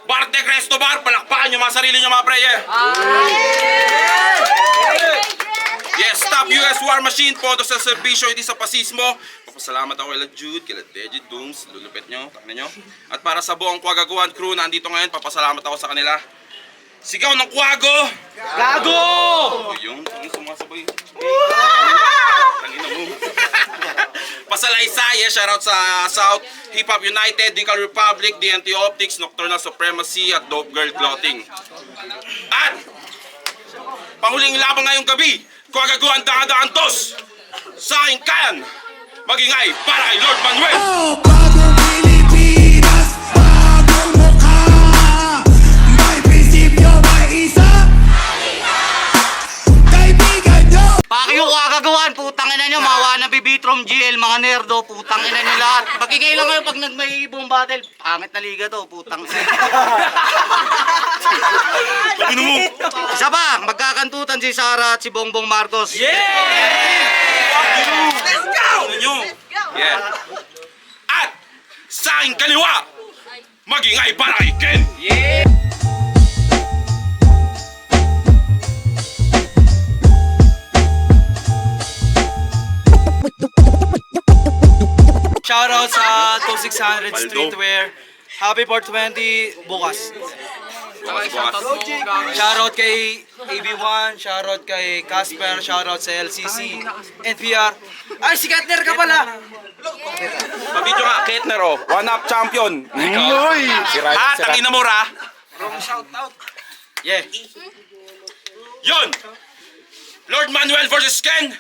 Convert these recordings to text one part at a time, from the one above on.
Bartek Resto Bar, palakpakan nyo mga sarili nyo mga pre. Yes, Top US War Machine po sa serbisyo, hindi sa pasismo. Papasalamat ako kay Jude, kay Deji Dooms, lulupit nyo, takna nyo. At para sa buong Quagaguan crew na andito ngayon, papasalamat ako sa kanila. Sigaw ng Quago! Gago! Yung sumasabay. Tangina mo. Pasalaysay, shoutout sa South, Hip Hop United, Decal Republic, DNT Optics, Nocturnal Supremacy at Dope Girl Clothing. At panghuling laban ngayong gabi, Quagaguan Daan-Daantos sa Ingkan, magingay para kay Lord Manuel. Bagong Pilipinas, bagong mukha. May prinsipyo, may isa. Kaibigan nyo. Pakyo Quagaguan, putang ina nyo, mga wannabe Bitrom GL, mga nerdo, putang ina nyo lahat. Magigay lang kayo pag nagmay ibong battle. Pangit na liga to, putang ina. Pagino mo. Isa pa, magkakantutan si Sarah at si Bongbong Marcos. Let's go! Yeah. At sa aking kaliwa, magingay para kay Ken. Shoutout sa 2600 Streetwear. Happy 420 bukas. Shoutout kay AB1, shoutout kay Casper, shoutout sa LCC, NPR. Ay, si Katner ka pala! Pabidyo nga, Ketner oh. One-up champion. At ang inamura. Yeah. Yun! Lord Manuel versus Ken.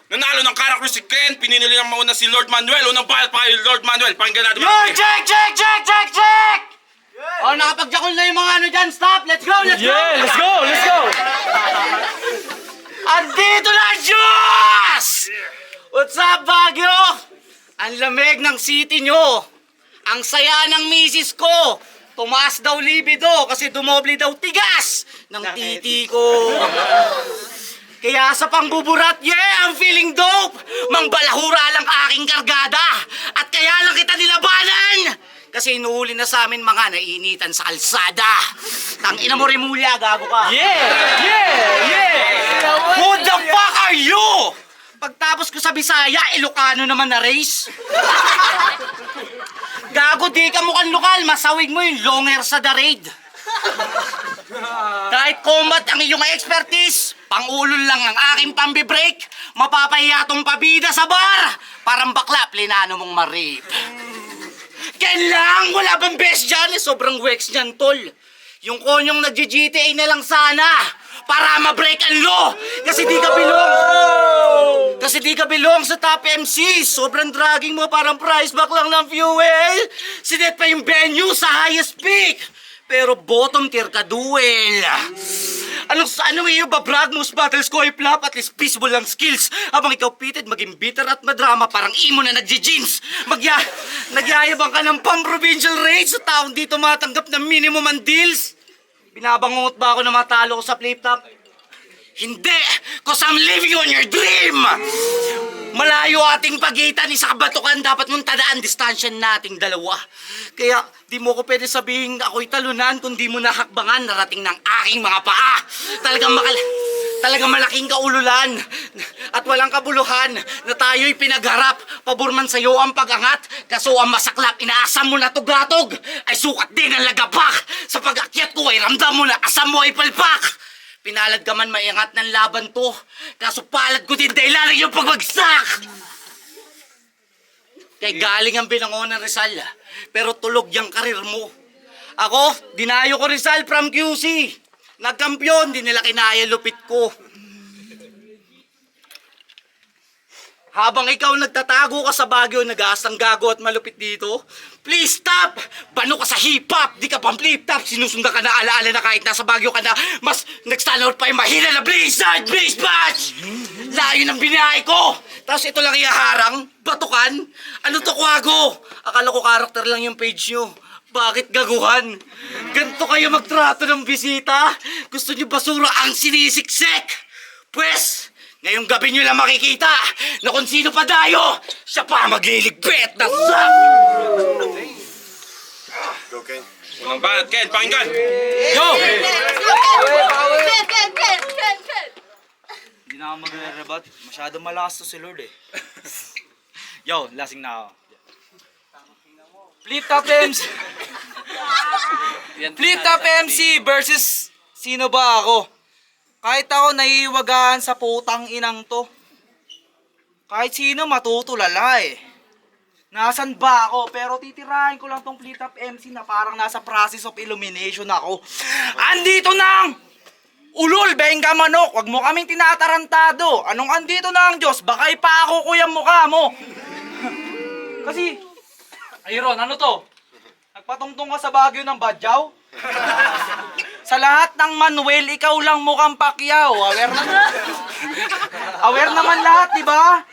Nanalo ng karakter si Ken. Pinili lang mauna si Lord Manuel. Unang bayad pa kay Lord Manuel. Pakinggan natin. Yo, check! Oh, nakapagjakol na yung mga ano dyan. Stop! Let's go! Let's go! Andito na, Diyos! What's up, Baguio? Ang lamig ng city nyo. Ang saya ng misis ko. Tumaas daw libido kasi dumoble daw tigas ng titi ko. Kaya sa pangbuburat, yeah, I'm feeling dope. Mangbalahura lang aking kargada. At kaya lang kita nilabanan. Kasi inuuli na sa amin mga naiinitan sa kalsada. Tangina mo, Remulla, gago ka. Who the fuck are you? Pagtapos ko sa Bisaya, Ilocano naman na race. Gago, di ka mukhang lokal. Masawig mo yung longer sa the raid. Kahit combat ang iyong expertise, pangulol lang ang aking pambibreak, mapapahiya tong pabida sa bar. Parang bakla, plinano mong ma-rape. Kailang wala bang best dyan? Sobrang wex dyan, tol. Yung konyong nag-GTA na lang sana para ma-break ang law. Kasi di ka belong sa top MC. Sobrang dragging mo, parang price back lang ng fuel. Sinet pa yung venue sa highest peak. Pero bottom tier ka duel. Anong iyo ba brag most battles ko ay flop, at least peaceful lang skills. Habang ikaw pitted, maging bitter at madrama, parang imo na nagji-jeans. Nagyayabang ka ng pang-provincial rates sa taong di tumatanggap ng minimum ang deals. Binabangungot ba ako na matalo ko sa flip-top? Hindi! Cause I'm living on your dream! Malayo ating pagitan, isa kabatukan, dapat mong tadaan distansya nating dalawa. Kaya di mo ko pwede sabihin ako'y talunan kung di mo nahakbangan narating ng aking mga paa. Talagang malaking kaululan at walang kabuluhan na tayo'y pinagharap. Pabor man sa'yo ang pag-angat, kaso ang masaklap inaasam mo na tugatog ay sukat din ang lagapak. Sa pag-akyat ko ay ramdam mo na asam mo ay palpak. Pinalad ka man maingat ng laban to, kaso palad ko din dahil lalong yung pagbagsak. Kaya galing ang binangon ng Rizal, pero tulog yung karir mo. Ako, dinayo ko Rizal from QC. Nagkampiyon, di nila kinaya lupit ko. Habang ikaw nagtatago ka sa Baguio, nag-aasang gago at malupit dito, please stop! Bano ka sa hip-hop, di ka pang flip-top, sinusunda ka na alaala na kahit nasa Baguio ka na, mas nag-stand out pa yung mahina na Blizzard, Blaze Batch! Layo ng binahay ko! Tapos ito lang ihaharang, batukan? Ano to, Quago? Akala ko karakter lang yung page nyo. Bakit gaguhan? Ganto kayo magtrato ng bisita? Gusto nyo basura ang sinisiksik? Pwes, ngayong gabi nyo lang makikita na kung sino pa dayo, siya pa magliligpit na sak! Go, Ken. Walang banat. Ken, pakinggan. Yo! Ken! Hindi na ako magre-rebat. Masyado malakas to si Lord eh. Yo, lasing na ako. Flip Top MC. Flip Top MC versus sino ba ako? Kahit ako naiiwagaan sa putang inang to. Kahit sino matutulala eh. Nasaan ba ako? Pero titirahin ko lang tong Flip Top MC na parang nasa process of illumination ako. Andito nang ulol, benga manok, wag mo kaming tinatarantado. Anong andito na ang Diyos? Baka ipako ko yung mukha mo. Kasi, ay Ron, ano to? Nagpatungtong ka sa Baguio ng Badyaw? Sa lahat ng Manuel, ikaw lang mukhang Pacquiao. Aware naman lahat, di ba?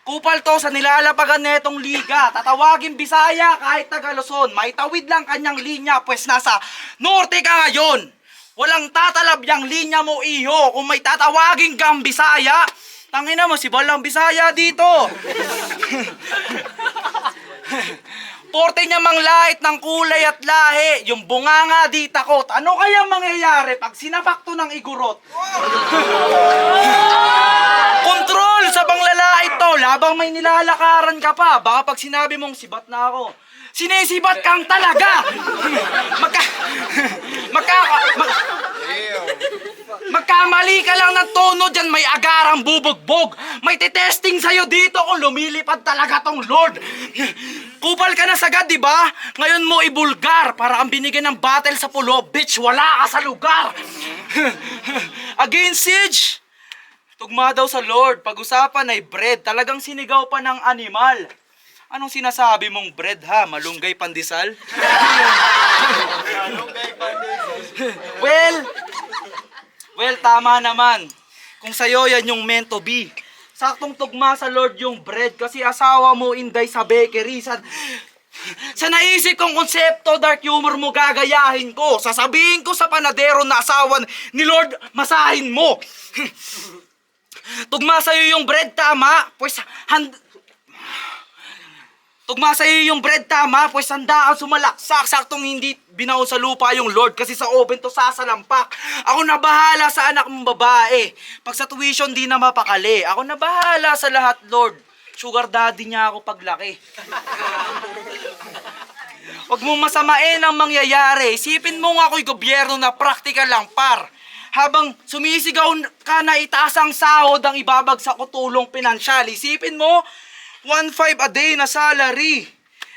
Kupal to sa nilalapagan netong liga. Tatawagin Bisaya kahit taga Luzon. May tawid lang kanyang linya, pues nasa norte ka ngayon. Walang tatalab yang linya mo, iho. Kung may tatawagin kang Bisaya, tangina mo, si Balang Bisaya dito. Porte niya mang lahit ng kulay at lahi. Yung bunganga di takot. Ano kaya mangyayari pag sinapak to ng igurot? Kontrol sa banglalait to. Labang may nilalakaran ka pa. Baka pag sinabi mong sibat na ako, sinisibat kang talaga. Magkamali ka lang ng tono dyan, may agarang bubugbog. May titesting sa'yo dito kung lumilipad talaga tong Lord. Kupal ka na sagad, di ba? Ngayon mo ibulgar para kang binigyan ng battle sa pulo. Bitch, wala ka sa lugar. Against siege. Tugma daw sa Lord. Pag-usapan ay bread. Talagang sinigaw pa ng animal. Anong sinasabi mong bread ha? Malunggay pandesal? Well, tama naman. Kung sa'yo yan yung meant to be. Saktong tugma sa Lord yung bread kasi asawa mo inday sa bakery. Sa naisip kong konsepto, dark humor mo gagayahin ko. Sasabihin ko sa panadero na asawa ni Lord, masahin mo. Tugma sa'yo yung bread, tama? Tugma sa'yo yung bread, tama? Pues handa kang sumalaksak. Saktong hindi binaon sa lupa yung Lord kasi sa oven to sasalampak. Ako na bahala sa anak mong babae. Pag sa tuition di na mapakali. Ako na bahala sa lahat, Lord. Sugar daddy niya ako paglaki. Huwag mong masamain ang mangyayari. Isipin mo nga ako'y gobyerno na practical lang, par. Habang sumisigaw ka na itaas ang sahod ang ibabagsak ko tulong pinansyal. Isipin mo, 1.5 a day na salary.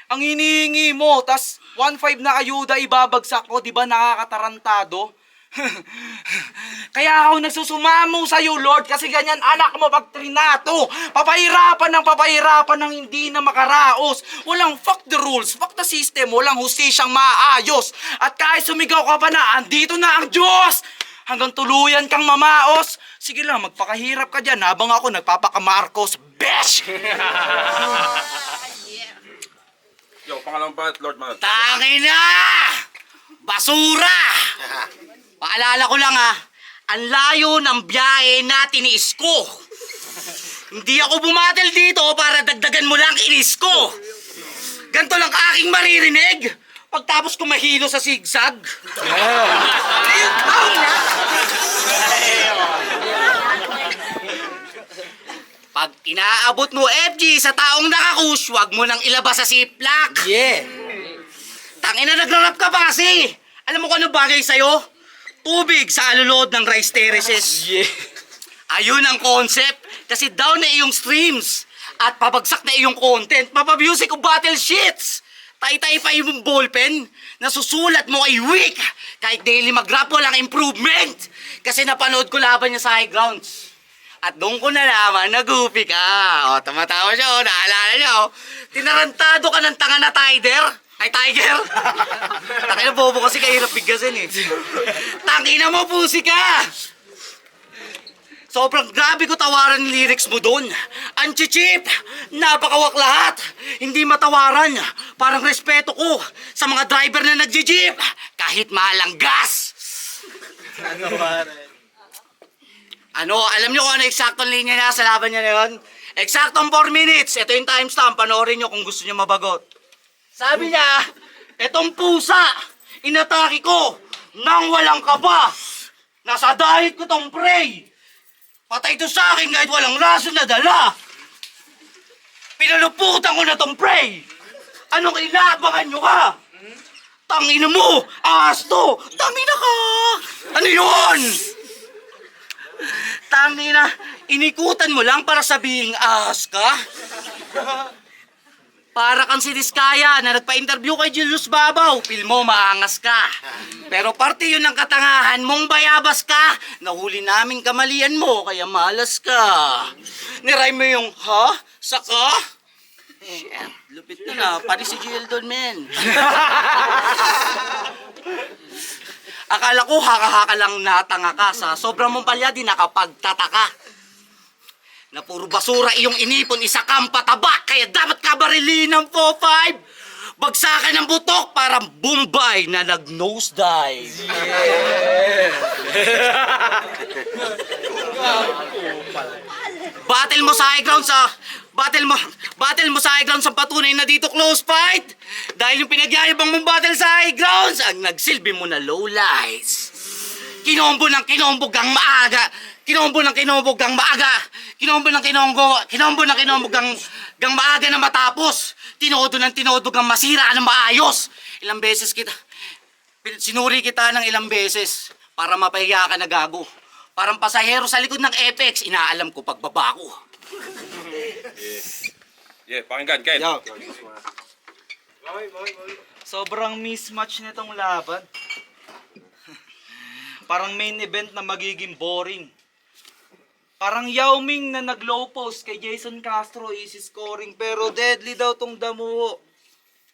Ang hinihingi mo, tas 1.5 na ayuda ibabagsak ko, di ba nakakatarantado? Kaya ako nagsusumamo sa'yo, Lord, kasi ganyan anak mo pag trinato. Papahirapan ng hindi na makaraos. Walang fuck the rules, fuck the system, walang hustisyang maayos. At kahit sumigaw ka pa na, andito na ang Diyos! Hanggang tuluyan kang mamaos. Sige lang, magpakahirap ka dyan habang ako nagpapakamarcos. Besh! Yo, pangalawang banat, Lord Man. Tangina! Basura! Paalala ko lang ang layo ng biyahe na tiniis ko. Hindi ako bumatel dito para dagdagan mo lang inis ko. Ganto lang aking maririnig pagtapos ko mahilo sa zigzag. Pag inaabot mo FG sa taong nakakush, wag mo nang ilabas sa ziplock. Yeah. Tangina, nagrarap ka pa kasi. Alam mo kung ano bagay sa'yo? Tubig sa alulod ng rice terraces. Yeah. Ayun ang concept. Kasi down na iyong streams. At pabagsak na iyong content. Mapamusic o battle sheets. Tay-tay pa yung ballpen. Nasusulat mo ay weak. Kahit daily mag-rap, walang improvement. Kasi napanood ko laban niya sa high grounds. At doon ko nalaman, nag-goofy ka. O, tumatawa siya, o, naalala niya, o. Tinarantado ka ng tanga na tiger. Ay, tiger! Tangina, bobo kasi kahirap bigkasin eh. Tangina mo, pusi ka! Sobrang grabe ko tawaran yung lyrics mo doon. Ang chichip! Napakawak lahat! Hindi matawaran. Parang respeto ko sa mga driver na nag-jeep. Kahit mahal ang gas. Alam nyo kung ano eksaktong linya niya sa laban niya na yun? Eksaktong 4 minutes. Ito yung timestamp. Panoorin nyo kung gusto nyo mabagot. Sabi niya, Etong pusa, inatake ko nang walang kaba. Nasa diet ko tong prey. Patay to sa akin kahit walang rason na dala. Pinaluputan ko na tong prey. Anong inaabangan nyo ka? Tangina mo! Ahas to! Tangina ka! Ano yun? Tangina, inikutan mo lang para sabihing ahas ka? Para kang si Diskaya na nagpa-interview kay Julius Babaw. Feel mo maangas ka. Pero parte yun ng katangahan mong bayabas ka. Nahuli namin kamalian mo kaya malas ka. Niray mo yung ha? Saka? Shit, lupit na. Pari si Jill doon, men. Akala ko haka-haka lang natanga ka sa sobrang mong palya di nakapagtataka. Na puro basura iyong inipon, isa kang patabak, kaya dapat ka barilin ng 4-5. Bagsakan ng butok parang Bombay na nag-nosedive. Battle mo sa high ground battle mo sa high ground sa patunay na dito close fight. Dahil yung pinagyayabang mong battle sa high grounds ang nagsilbi mo na low lies. Kinombo ng kinombog ang maaga. Kinombo ng kinombog ang maaga. Kinombo ng kinombog ang maaga na matapos. Tinodo ng tinodog ang masira ng maayos. Ilang beses sinuri kita ng ilang beses para mapahiya ka na gago. Parang pasahero sa likod ng Apex, inaalam ko pagbaba ko. Yeah, pakinggan, Ken. Yo. Sobrang mismatch nitong laban. Parang main event na magiging boring. Parang Yao Ming na nag-low post kay Jason Castro, easy scoring. Pero deadly daw tong damuho.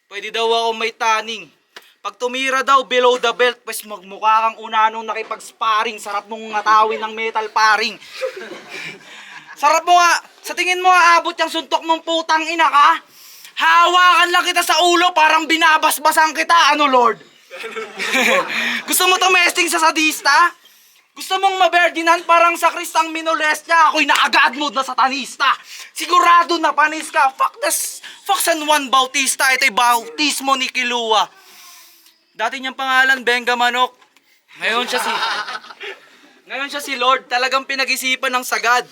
Pwede daw ako may taning. Pag tumira daw below the belt, pues magmukha kang unanong nakipag-sparring. Sarap mong ngatawin ng metal paring. Sarap mo nga. Sa tingin mo aabot yung suntok mong putang ina ka? Hawakan lang kita sa ulo parang binabasbasan kita. Ano, Lord? Gusto mo tumesting sa sadista? Gusto mong maberdinan parang sa Kristang minolest niya? Ako'y na-agad mood na satanista. Sigurado na panis ka. Fuck San Juan Bautista. Ito'y bautismo ni Kilua. Dati niyang pangalan, Benga Manok. Ngayon siya si Lord. Talagang pinag-isipan ng sagad.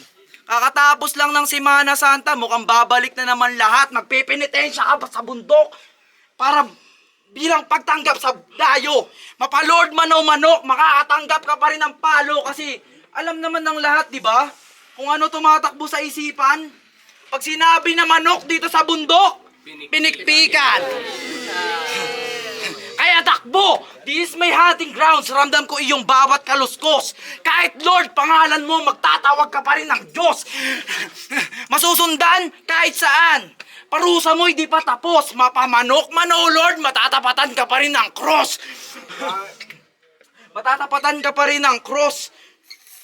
Kakatapos lang ng Semana Santa, mukhang babalik na naman lahat. Magpepenitensya ka pa sa bundok. Para bilang pagtanggap sa dayo. Mapalord man o manok, makakatanggap ka pa rin ng palo. Kasi alam naman ng lahat, di ba? Kung ano tumatakbo sa isipan. Pag sinabi na manok dito sa bundok, pinikpikan. Kaya takbo! This is my hunting grounds. Ramdam ko iyong bawat kaluskos. Kahit Lord, pangalan mo, magtatawag ka pa rin ng Diyos. Masusundan kahit saan. Parusa mo'y di pa tapos. Mapamanok man o Lord, matatapatan ka pa rin ng cross. Matatapatan ka pa rin ng cross.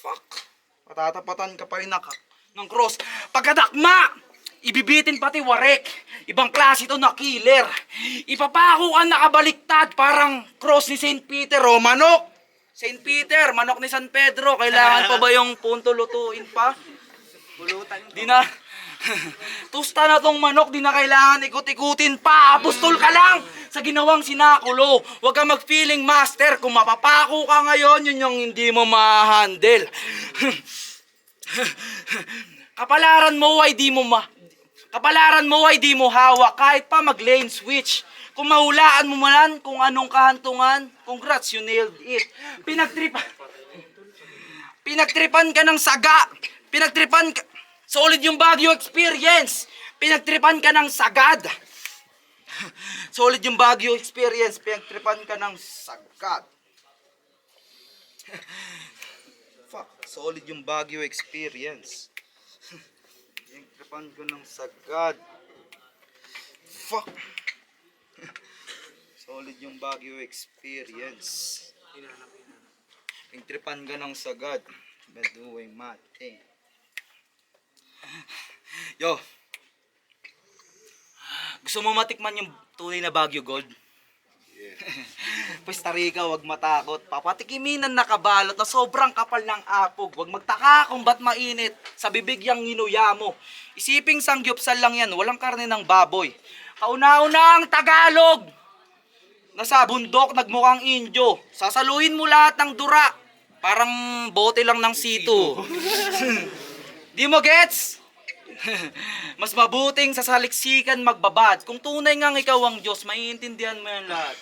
Fuck. Matatapatan ka pa rin ng cross. Pagkadakma, ibibitin pati warek. Ibang klase ito na killer. Ipapako ka nakabaliktad parang cross ni St. Peter o manok. St. Peter, manok ni San Pedro. Kailangan pa ba yung punto lutuin pa? Di na. Tusta na tong manok, di na kailangan ikut-ikutin pa. Apostol ka lang sa ginawang sinakulo. Huwag ka mag-feeling master. Kung mapapako ka ngayon, yun yung hindi mo ma-handle. Kapalaran mo ay di mo hawak kahit pa mag-lane switch. Kung mahulaan mo man kung anong kahantungan, congrats, you nailed it. Pinagtripan ka ng saga. Solid yung Baguio experience. Pinagtripan ka ng sagad. Solid yung Baguio experience. Pinagtripan ka ng sagad. Fuck, solid yung Baguio experience. Pinagtripan ka ng sagad. Fuck. Solid yung Baguio experience. Pinagtripan ka ng sagad. By doing my thing. Yo. Gusto mo matikman yung tunay na Baguio Gold? Yeah. Pues tarika, wag matakot. Papatikimin ang nakabalot na sobrang kapal ng apog. Wag magtaka kung ba't mainit. Sa bibig yang nginuya mo. Isiping sangyupsal lang yan, walang karne ng baboy. Kauna-una ang Tagalog. nasa bundok nagmukhang indio. Sasaluhin mo lahat ng dura. Parang bote lang ng sito. Di mo gets? Mas mabuting sa saliksikan magbabad. Kung tunay ngang ikaw ang Diyos, maiintindihan mo yan lahat.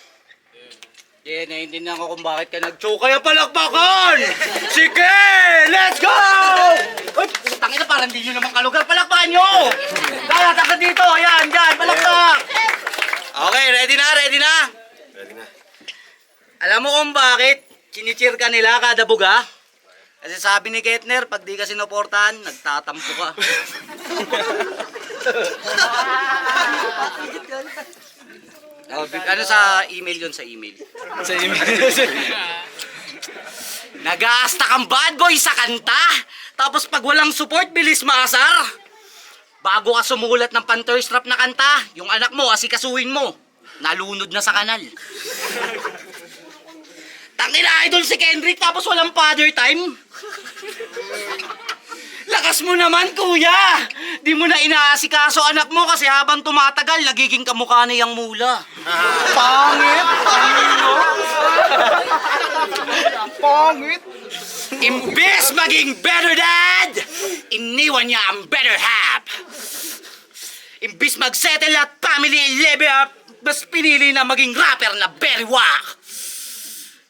Naiintindihan ko kung bakit ka nag-choke. Kaya palakpakan! Sige! Let's go! Uy, tangina, parang di nyo naman kalugar. Palakpakan nyo! Kaya, taka dito. Ayan, dyan, palakpak! Okay, ready na, ready na? Ready na. Alam mo kung bakit chinicheer ka nila kada buga? Kasi sabi ni Ketner, pag di ka sinuportahan, nagtatampo ka. Ano sa email yun? Sa email. Sa email. Nag-aasta kang bad boy sa kanta, tapos pag walang support, bilis maasar. Bago ka sumulat ng panthirstrap na kanta, yung anak mo, asikasuhin mo. Nalunod na sa kanal. Tangina, idol si Kendrick, tapos walang father time. Lakas mo naman, kuya! Di mo na inaasikaso anak mo kasi habang tumatagal, nagiging kamukha na yung mula. Pangit! Pangit! Imbes maging better dad, iniwan niya ang better half. Imbes mag-settle at family level up, mas pinili na maging rapper na very whack.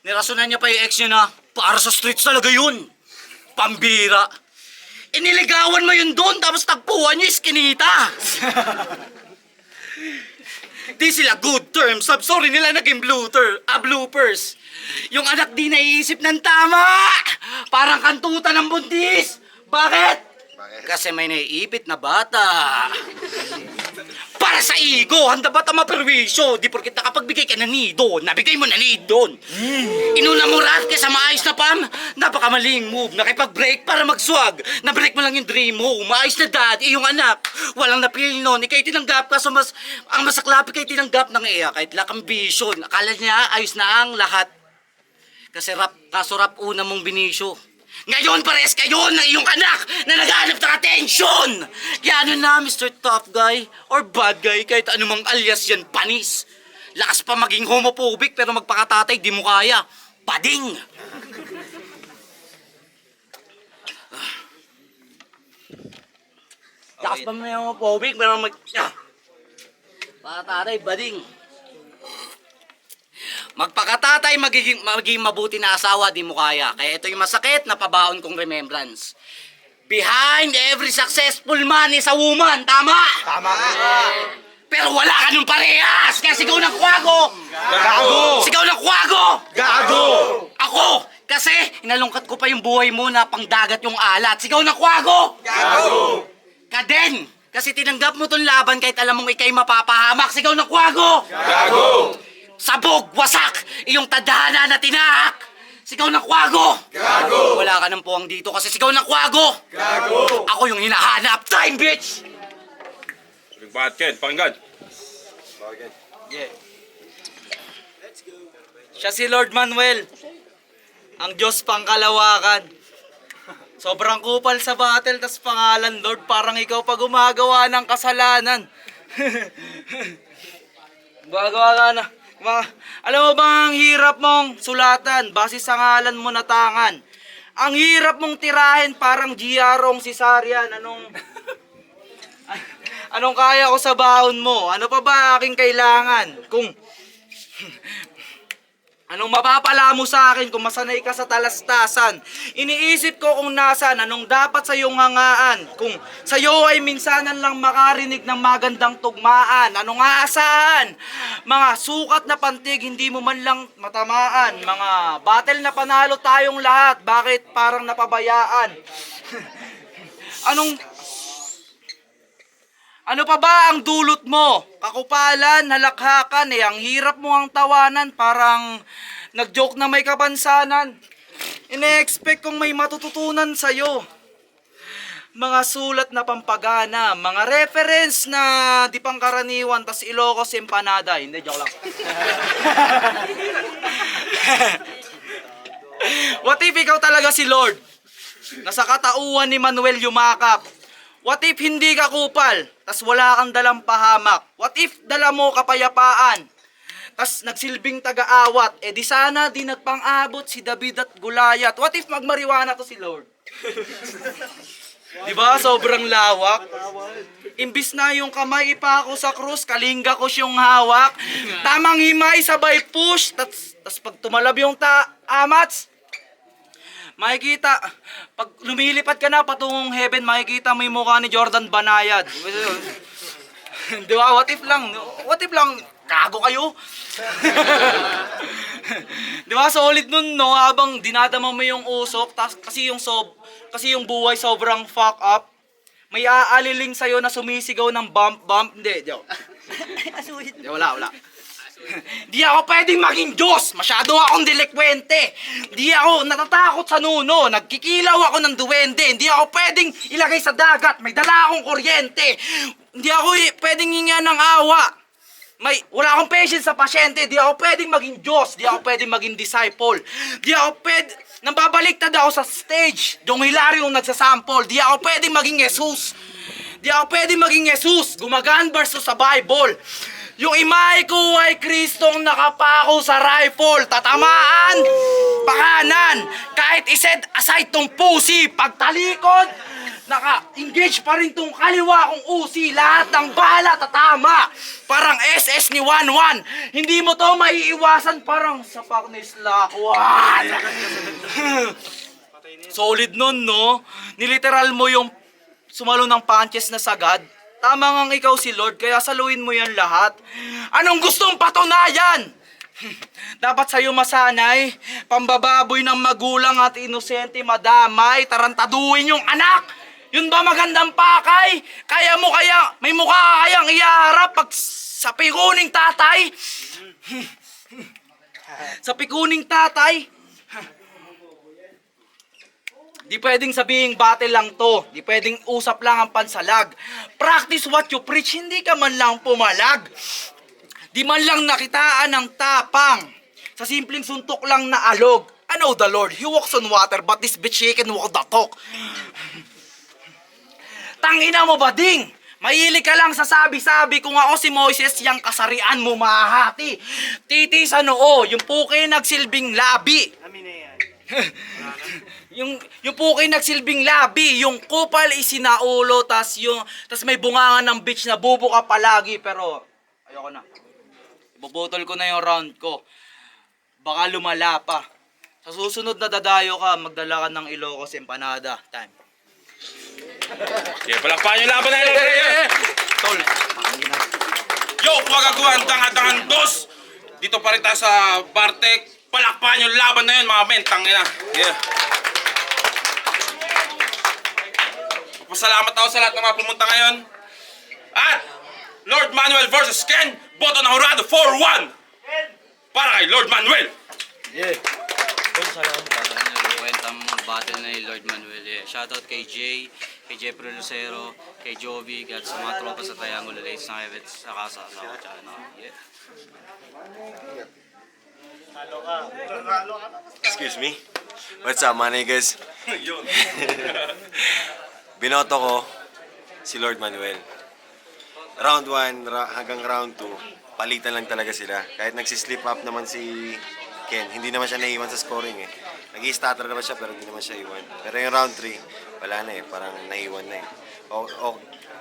Nirasunan niya pa yung ex niya na, para sa streets talaga yun. Pambira. Iniligawan mo yun doon, tapos tagpuan niyo iskinita. Di sila good terms, sorry nila naging bloopers. Yung anak di naiisip ng tama. Parang kantutan ng buntis. Bakit? Kasi may naiipit na bata. Para sa ego, handa ba tama perwisyo? Di porkit nakapagbigay ka na nido, nabigay mo na nidon. Inuna mo rat kaysa maayos na pam, napakamaling move. Nakipag-break para mag-swag. Na-break mo lang yung dream home. Maayos na dad, yung anak. Walang napil nun. Ikay tinanggap ka, so ang masaklap ikay tinanggap ng iya. Kahit lakang vision. Akala niya ayos na ang lahat. Kasi kaso rap una mong binisyo. Ngayon pares kayo ng iyong anak na naghahanap ng atensyon! Kaya ano na, Mr. Tough Guy or Bad Guy, kahit anumang alias yan, panis. Lakas pa maging homophobic pero magpakatatay, di mo kaya. Bading! Lakas pa maging homophobic pero pakakatatay, bading. Magpakatatay, magiging mabuti na asawa, di mo kaya. Kaya ito yung masakit na pabaon kong remembrance. Behind every successful man is a woman, tama? Tama. Pero wala ka nung parehas, kaya sigaw ng kwago! Gago! Sigaw ng kwago! Gago! Ako, kasi inalungkat ko pa yung buhay mo na pangdagat yung alat. Sigaw ng kwago! Gago! Kaden, kasi tinanggap mo tong laban kahit alam mong ikay mapapahamak. Sigaw ng kwago! Gago! Sabog, wasak, iyong tadhana na tinahak. Sigaw ng kwago. Gago! Wala ka ng puwang dito kasi sigaw ng kwago. Gago! Ako yung hinahanap. Time, bitch! Bad Ken, pakinggan. Yeah. Siya si Lord Manuel. Ang Diyos pangkalawakan. Sobrang kupal sa battle, tas pangalan Lord, parang ikaw pa gumagawa ng kasalanan. Gumagawa ka na. Alam mo bang ang hirap mong sulatan base sa ngalan mo na tangan? Ang hirap mong tirahin parang GRong Cesarean. Anong kaya ko sa baon mo? Ano pa ba aking kailangan? Anong mapapala mo sa akin kung masanay ka sa talastasan? Iniisip ko kung nasaan, anong dapat sa iyong hangaan? Kung sa iyo ay minsanan lang makarinig ng magandang tugmaan, anong aasahan? Mga sukat na pantig, hindi mo man lang matamaan. Mga battle na panalo tayong lahat, bakit parang napabayaan? Ano pa ba ang dulot mo? Kakupalan, halakhakan, ang hirap mo ang tawanan, parang nag-joke na may kapansanan. Ine-expect kong may matututunan sa'yo. Mga sulat na pampagana, mga reference na di pangkaraniwan, tas Ilocos empanada. Hindi, joke lang. What if ikaw talaga si Lord? Nasa katauhan ni Manuel yumakap. What if hindi ka kupal, tas wala kang dalang pahamak? What if dala mo kapayapaan? tas nagsilbing taga-awat, di sana di nagpang-abot si David at Goliath. What if magmariwana to si Lord? Di ba? Sobrang lawak. Imbis na yung kamay ipako sa krus, kalinga ko siyang hawak. Tamang himay, sabay push. Tas pag tumalab yung amats, makikita, pag lumilipad ka na patungong heaven, makikita mo yung mukha ni Jordan Banayad. Di ba? What if lang, gago kayo. Di ba? Solid nun, no? Habang dinadama mo yung usok, kasi yung buhay sobrang fuck up. May aaliling sa'yo na sumisigaw ng bump. Hindi, joke. Di, wala. Di ako pwedeng maging Diyos. Masyado akong delikwente. Di ako natatakot sa nuno. Nagkikilaw ako ng duwende. Hindi ako pwedeng ilagay sa dagat. May dala akong kuryente. Hindi ako pwedeng hinga ng awa. Wala akong patience sa pasyente. Di ako pwedeng maging Diyos. Di ako pwedeng maging disciple. Di ako pwedeng... Nang babaliktad ako sa stage, yung Hilario nagsasample, di ako pwedeng maging Jesus. Di ako pwedeng maging Jesus. Gumagaan versus sa Bible. Yung imahe ko ay Kristong nakapako sa rifle. Tatamaan, pakanan. Kahit iset aside tong pusi, pagtalikod, naka-engage pa rin tong kaliwa kong usi. Lahat ng bala tatama. Parang SS ni 1-1. Hindi mo to maiiwasan, parang sapak ni Slakwan. Solid nun, no? Niliteral mo yung sumalo ng punches na sagad. Tama nga ikaw si Lord, kaya saluin mo yan lahat. Anong gustong patunayan? Dapat sa'yo masanay, pambababoy ng magulang at inosente madamay, tarantaduin yung anak. Yun ba magandang pakay? May mukha ka kayang iharap pag sa pikuning tatay? Sa pikuning tatay? Di pwedeng sabihing battle lang to. Di pwedeng usap lang ang pansalag. Practice what you preach, hindi ka man lang pumalag. Di man lang nakitaan ng tapang. Sa simpleng suntok lang na alog. I know the Lord, He walks on water, but this bitch he can walk the talk. Tangina mo ba, ding? Mahilig ka lang sa sabi-sabi, kung ako si Moises, yung kasarian mo mahahati. Titi sa noo, yung puke nagsilbing labi. yung puke nagsilbing labi, yung kupal isinaulo, tas may bungangan ng bitch na bubuka palagi, pero ayoko na. Bubutol ko na yung round ko. Baka lumala pa. Sa susunod na dadayo ka, magdala ka ng Ilocos empanada. Time. Kaya palakpakan yung laban na yun. Tol. Yo, magagawa ang tangan dos. Dito pa rin tayo sa Bartek. Palakpakan yung laban na yun, mga men. Tangina. Yeah. Pasalamat ako sa lahat ng mga pumunta ngayon. At Lord Manuel versus Ken. Boto na hurado 4-1. Para kay Lord Manuel. Yeah. Kwentang battle na ni Lord Manuel. Shoutout kay Jay, kay Jeffrey Lucero, kay Jovi, at sa mga tropa sa Triangle Lace ng Evans, saka sa asawa channel. Yeah. Excuse me? What's up, my niggas? Yun. Binoto ko si Lord Manuel. Round 1 hanggang round 2, palitan lang talaga sila. Kahit nagsislip up naman si Ken, hindi naman siya naiwan sa scoring eh. Nag-i-stutter naman siya pero hindi naman siya iwan. Pero yung round 3, wala na eh. Parang naiwan na eh.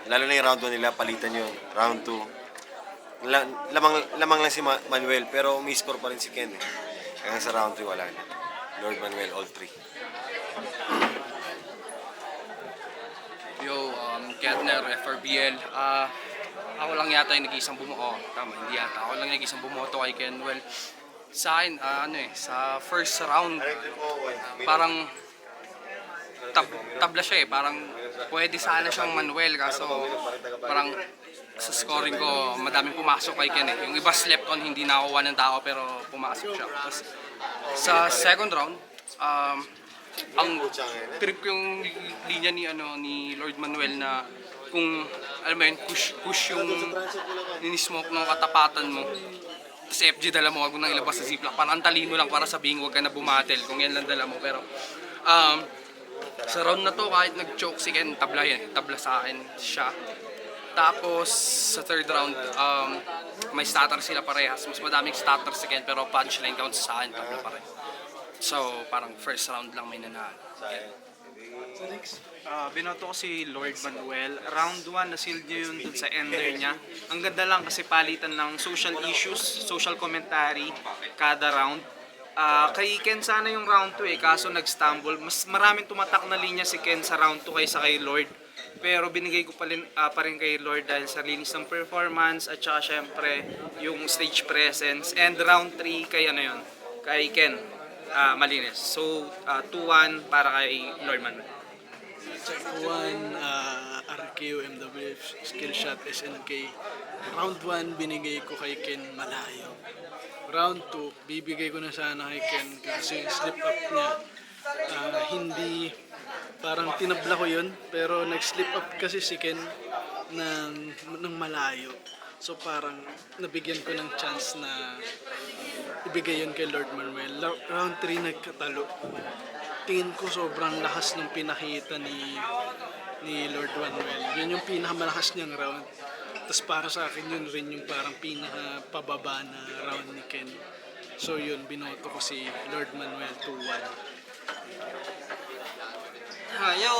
Lalo na yung round 1 nila, palitan yun. Round 2, lamang lang si Manuel pero umi-score pa rin si Ken eh. Hanggang sa round 3, wala na. Lord Manuel, all 3. Yo, Kettner, FRBL. Ako lang yata yung nag-iisang bumoto. Tama, hindi yata. Ako lang yung nag-iisang bumoto kay Kenwell. Sa akin, sa first round, parang tabla siya eh. Parang pwede sana siyang Manuel. Kaso parang sa scoring ko, madaming pumasok kay Ken eh. Yung iba slept on, hindi nakuha ng tao pero pumasok siya. Tapos sa second round, ang trip ko yung linya ni Lord Manuel na kung alam mo yun, push yung ni-smoke ng katapatan mo. Tapos FG dala mo, wag mo nang ilabas sa ziplock. Parang talino lang para sabihin wag ka na bumatel kung yan lang dala mo. Pero sa round na to, kahit nag-choke si Ken, tabla yan. Tabla sa akin siya. Tapos sa third round, may stutter sila parehas. Mas madaming stutter si Ken pero punchline count sa akin tatlo pa rin. So parang first round lang may nanalo. Binoto ko si Lord Manuel. Round 1, na-sealed niya yun dun sa ender niya. Ang ganda lang kasi palitan ng social issues, social commentary kada round. Kay Ken sana yung round 2 kaso nag-stumble. Mas maraming tumatak na linya si Ken sa round 2 kaysa kay Lord. Pero binigay ko pa rin kay Lord dahil sa linis ng performance at saka syempre yung stage presence. And round 3 kay kay Ken, malinis. So 2-1 para kay Lord Manuel. Check 1, RQ, MW, skill shot, SNK. Round 1, binigay ko kay Ken malayo. Round 2, bibigay ko na sana kay Ken kasi slip up niya. Hindi, parang tinabla ko yun, pero nag-slip up kasi si Ken ng malayo. So parang nabigyan ko ng chance na ibigay yun kay Lord Manuel. Round 3, nagkatalo. Tingin ko sobrang lakas ng pinakita ni Lord Manuel. Yun yung pinakamalakas niyang round. Tapos para sa akin yun rin yung parang pinakapababa na round ni Ken. So yun, binoto ko si Lord Manuel 2-1.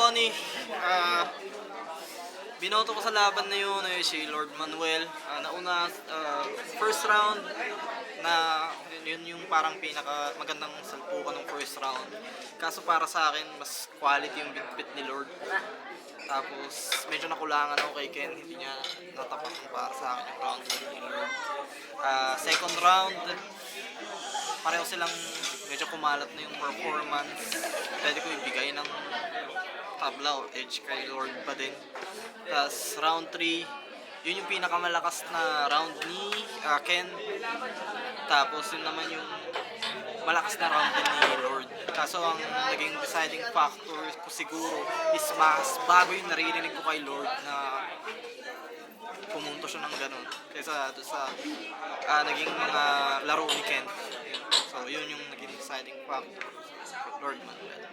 Oni. Binoto ko sa laban na yun si Lord Manuel. Nauna, first round na yun yung parang pinaka magandang salpukan ng first round. Kaso para sa akin, mas quality yung bitbit ni Lord. Tapos medyo nakulangan ako kay Ken, hindi niya natapak para sa akin yung round ni Lord. Second round, pareho silang medyo kumalat na yung performance. Pwede ko ibigay ng tabla o edge kay Lord pa din. Tapos round 3, yun yung pinakamalakas na round ni Ken. Tapos yun naman yung malakas na round din ni Lord. Kaso ang naging deciding factor ko siguro is mas bago yung naririnig ko kay Lord na pumunto siya ng ganun kaysa doon sa naging mga laro ni Ken. So yun yung naging deciding factor, Lord Manuel.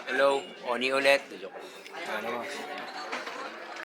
Hello, Oni ulit. Ano?